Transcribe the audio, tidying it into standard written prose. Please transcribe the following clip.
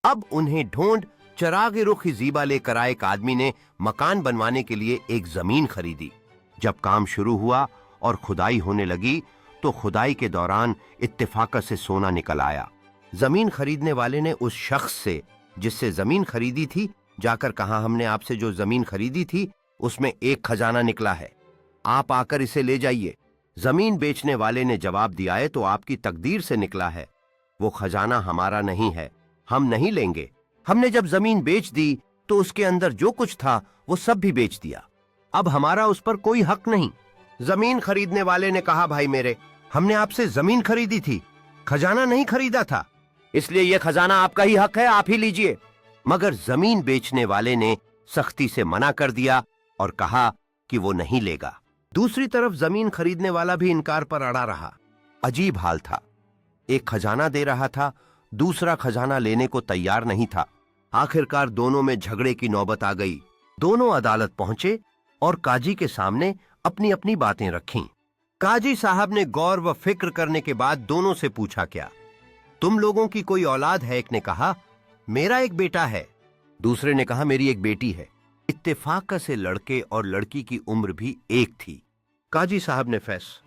अब उन्हें ढूंढ चरागे रुख जीबा लेकर आए एक आदमी ने मकान बनवाने के लिए एक जमीन खरीदी। जब काम शुरू हुआ और खुदाई होने लगी तो खुदाई के दौरान इत्तेफाकत से सोना निकल आया। जमीन खरीदने वाले ने उस शख्स से जिससे जमीन खरीदी थी जाकर कहा, हमने आपसे जो जमीन खरीदी थी उसमें एक खजाना निकला है, आप आकर इसे ले जाइए। जमीन बेचने वाले ने जवाब दिया है, तो आपकी तकदीर से निकला है, वो खजाना हमारा नहीं है, हम नहीं लेंगे। हमने जब जमीन बेच दी तो उसके अंदर जो कुछ था वो सब भी बेच दिया, अब हमारा उस पर कोई हक नहीं। जमीन खरीदने वाले ने कहा, भाई मेरे, हमने आपसे जमीन खरीदी थी, खजाना नहीं खरीदा था, इसलिए यह खजाना आपका ही हक है, आप ही लीजिए। मगर जमीन बेचने वाले ने सख्ती से मना कर दिया और कहा कि वो नहीं लेगा। दूसरी तरफ जमीन खरीदने वाला भी इनकार पर अड़ा रहा। अजीब हाल था, एक खजाना दे रहा था, दूसरा खजाना लेने को तैयार नहीं था। आखिरकार दोनों में झगड़े की नौबत आ गई। दोनों अदालत पहुंचे और काजी के सामने अपनी अपनी बातें रखीं। काजी साहब ने गौर व फिक्र करने के बाद दोनों से पूछा, क्या तुम लोगों की कोई औलाद है? एक ने कहा, मेरा एक बेटा है। दूसरे ने कहा, मेरी एक बेटी है। इत्तेफाक से लड़के और लड़की की उम्र भी एक थी। काजी साहब ने फैसला